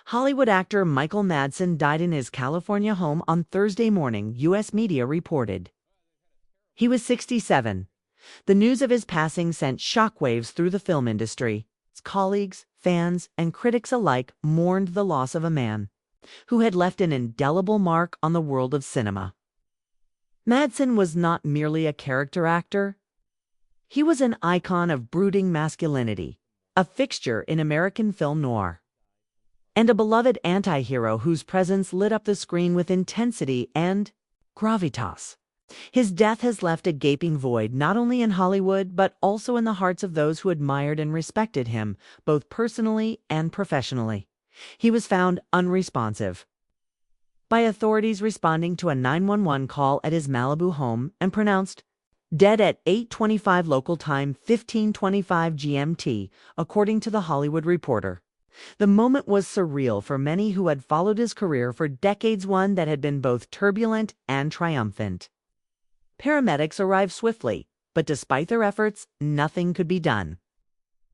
Hollywood actor Michael Madsen died in his California home on Thursday morning, U.S. media reported. He was 67. The news of his passing sent shockwaves through the film industry. His colleagues, fans, and critics alike mourned the loss of a man who had left an indelible mark on the world of cinema. Madsen was not merely a character actor. He was an icon of brooding masculinity, a fixture in American film noir, and a beloved anti-hero whose presence lit up the screen with intensity and gravitas. His death has left a gaping void not only in Hollywood but also in the hearts of those who admired and respected him, both personally and professionally. He was found unresponsive by authorities responding to a 911 call at his Malibu home and pronounced dead at 8:25 local time, 15:25 GMT, according to The Hollywood Reporter. The moment was surreal for many who had followed his career for decades, one that had been both turbulent and triumphant. Paramedics arrived swiftly, but despite their efforts, nothing could be done.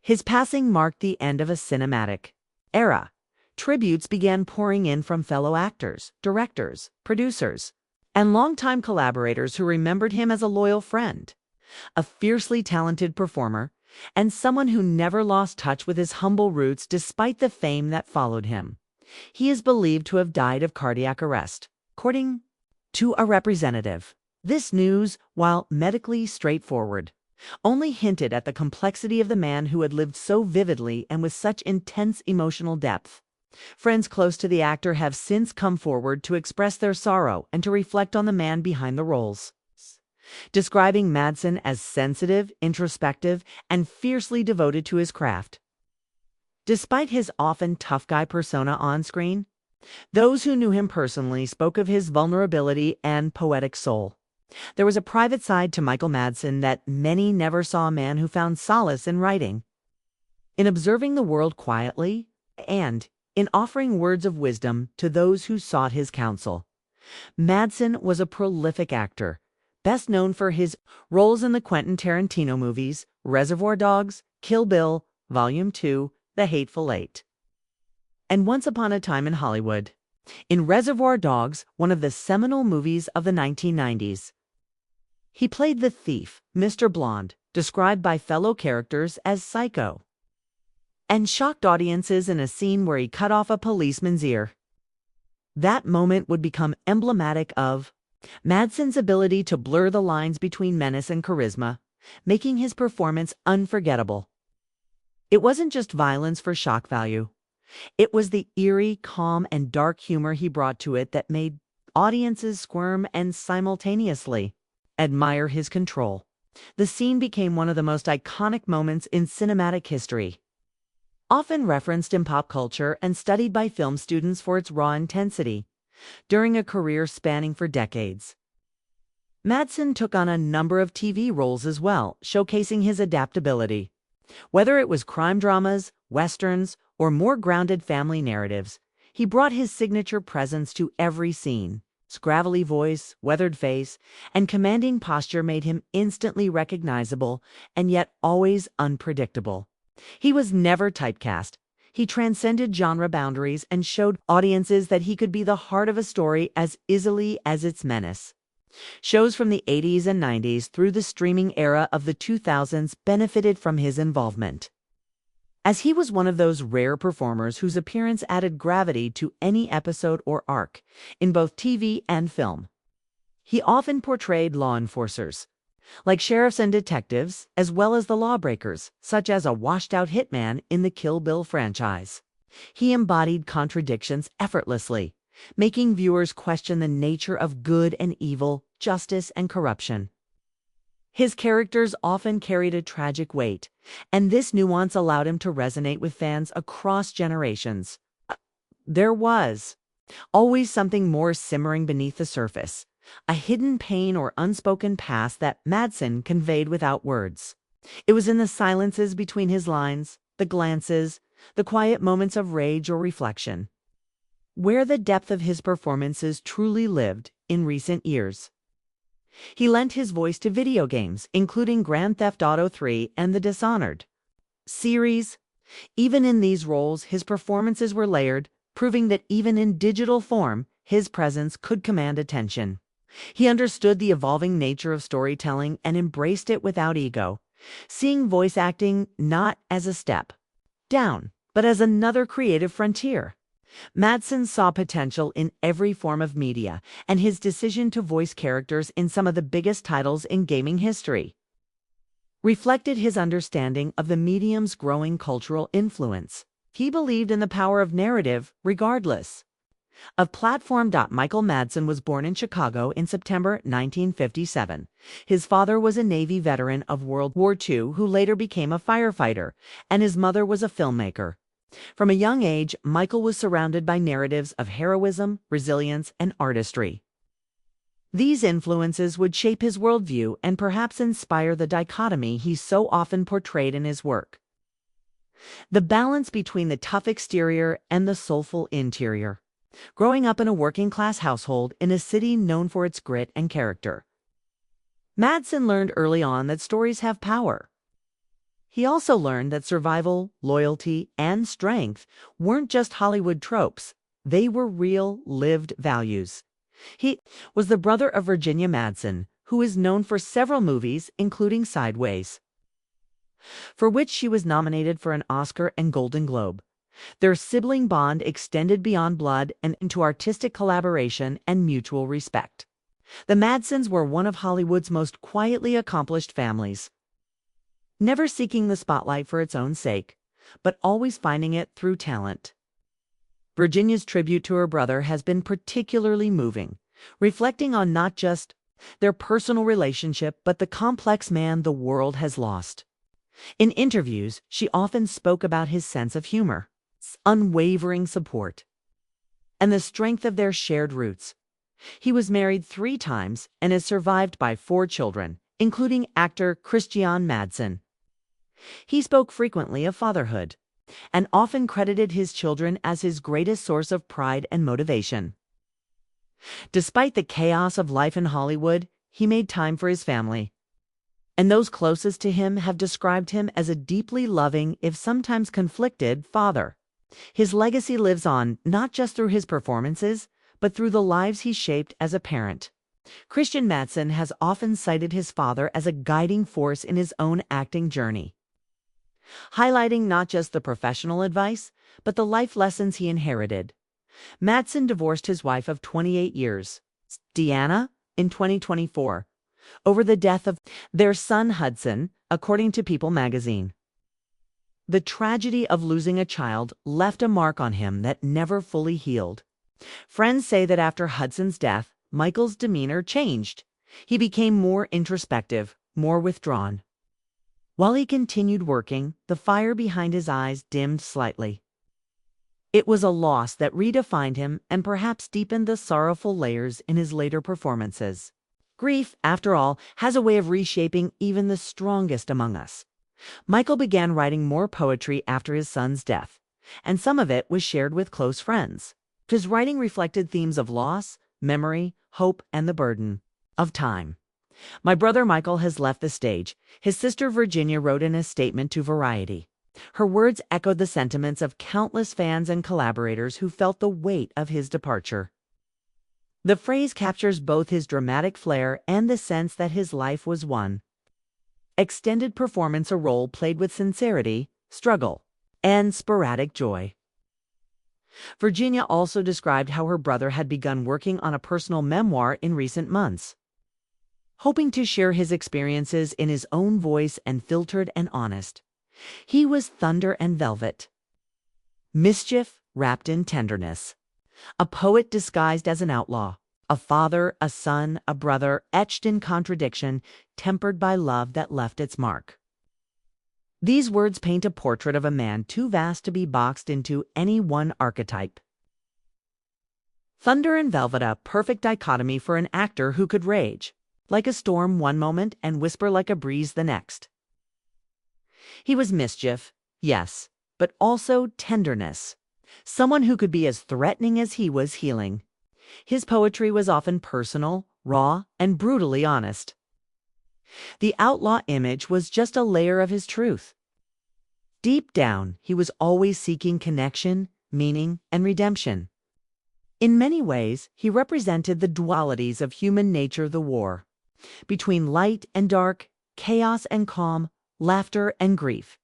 His passing marked the end of a cinematic era. Tributes began pouring in from fellow actors, directors, producers, and longtime collaborators who remembered him as a loyal friend, a fiercely talented performer, and someone who never lost touch with his humble roots despite the fame that followed him. He is believed to have died of cardiac arrest, according to a representative. This news, while medically straightforward, only hinted at the complexity of the man who had lived so vividly and with such intense emotional depth. Friends close to the actor have since come forward to express their sorrow and to reflect on the man behind the roles, describing Madsen as sensitive, introspective, and fiercely devoted to his craft. Despite his often tough guy persona on screen, those who knew him personally spoke of his vulnerability and poetic soul. There was a private side to Michael Madsen that many never saw, a man who found solace in writing, in observing the world quietly, and in offering words of wisdom to those who sought his counsel. Madsen was a prolific actor, best known for his roles in the Quentin Tarantino movies Reservoir Dogs, Kill Bill, Volume 2, The Hateful Eight, and Once Upon a Time in Hollywood. In Reservoir Dogs, one of the seminal movies of the 1990s, he played the thief, Mr. Blonde, described by fellow characters as psycho, and shocked audiences in a scene where he cut off a policeman's ear. That moment would become emblematic of Madsen's ability to blur the lines between menace and charisma, making his performance unforgettable. It wasn't just violence for shock value. It was the eerie, calm, and dark humor he brought to it that made audiences squirm and simultaneously admire his control. The scene became one of the most iconic moments in cinematic history, often referenced in pop culture and studied by film students for its raw intensity. During a career spanning for decades, Madsen took on a number of TV roles as well, showcasing his adaptability. Whether it was crime dramas, westerns, or more grounded family narratives, he brought his signature presence to every scene. His gravelly voice, weathered face, and commanding posture made him instantly recognizable and yet always unpredictable. He was never typecast. He transcended genre boundaries and showed audiences that he could be the heart of a story as easily as its menace. Shows from the 80s and 90s through the streaming era of the 2000s benefited from his involvement, as he was one of those rare performers whose appearance added gravity to any episode or arc, in both TV and film. He often portrayed law enforcers, like sheriffs and detectives, as well as the lawbreakers, such as a washed-out hitman in the Kill Bill franchise. He embodied contradictions effortlessly, making viewers question the nature of good and evil, justice and corruption. His characters often carried a tragic weight, and this nuance allowed him to resonate with fans across generations. There was always something more simmering beneath the surface, a hidden pain or unspoken past that Madsen conveyed without words. It was in the silences between his lines, the glances, the quiet moments of rage or reflection, where the depth of his performances truly lived in recent years. He lent his voice to video games, including Grand Theft Auto 3 and the Dishonored series. Even in these roles, his performances were layered, proving that even in digital form, his presence could command attention. He understood the evolving nature of storytelling and embraced it without ego, seeing voice acting not as a step down, but as another creative frontier. Madsen saw potential in every form of media, and his decision to voice characters in some of the biggest titles in gaming history reflected his understanding of the medium's growing cultural influence. He believed in the power of narrative, regardless of platform. Michael Madsen was born in Chicago in September 1957. His father was a Navy veteran of World War II who later became a firefighter, and his mother was a filmmaker. From a young age, Michael was surrounded by narratives of heroism, resilience, and artistry. These influences would shape his worldview and perhaps inspire the dichotomy he so often portrayed in his work: the balance between the tough exterior and the soulful interior. Growing up in a working-class household in a city known for its grit and character, Madsen learned early on that stories have power. He also learned that survival, loyalty, and strength weren't just Hollywood tropes. They were real, lived values. He was the brother of Virginia Madsen, who is known for several movies, including Sideways, for which she was nominated for an Oscar and Golden Globe. Their sibling bond extended beyond blood and into artistic collaboration and mutual respect. The Madsens were one of Hollywood's most quietly accomplished families, never seeking the spotlight for its own sake, but always finding it through talent. Virginia's tribute to her brother has been particularly moving, reflecting on not just their personal relationship, but the complex man the world has lost. In interviews, she often spoke about his sense of humor, unwavering support, and the strength of their shared roots. He was married 3 times and is survived by 4 children, including actor Christian Madsen. He spoke frequently of fatherhood and often credited his children as his greatest source of pride and motivation. Despite the chaos of life in Hollywood, he made time for his family, and those closest to him have described him as a deeply loving, if sometimes conflicted, father. His legacy lives on not just through his performances, but through the lives he shaped as a parent. Christian Madsen has often cited his father as a guiding force in his own acting journey, highlighting not just the professional advice, but the life lessons he inherited. Madsen divorced his wife of 28 years, Deanna, in 2024, over the death of their son Hudson, according to People magazine. The tragedy of losing a child left a mark on him that never fully healed. Friends say that after Hudson's death, Michael's demeanor changed. He became more introspective, more withdrawn. While he continued working, the fire behind his eyes dimmed slightly. It was a loss that redefined him and perhaps deepened the sorrowful layers in his later performances. Grief, after all, has a way of reshaping even the strongest among us. Michael began writing more poetry after his son's death, and some of it was shared with close friends. His writing reflected themes of loss, memory, hope, and the burden of time. "My brother Michael has left the stage," his sister Virginia wrote in a statement to Variety. Her words echoed the sentiments of countless fans and collaborators who felt the weight of his departure. The phrase captures both his dramatic flair and the sense that his life was one extended performance, a role played with sincerity, struggle, and sporadic joy. Virginia also described how her brother had begun working on a personal memoir in recent months, hoping to share his experiences in his own voice and filtered and honest. He was thunder and velvet, mischief wrapped in tenderness, a poet disguised as an outlaw, a father, a son, a brother, etched in contradiction, tempered by love that left its mark. These words paint a portrait of a man too vast to be boxed into any one archetype. Thunder and velvet, a perfect dichotomy for an actor who could rage like a storm one moment and whisper like a breeze the next. He was mischief, yes, but also tenderness, someone who could be as threatening as he was healing. His poetry was often personal, raw, and brutally honest. The outlaw image was just a layer of his truth. Deep down, he was always seeking connection, meaning, and redemption. In many ways, he represented the dualities of human nature, the war between light and dark, chaos and calm, laughter and grief.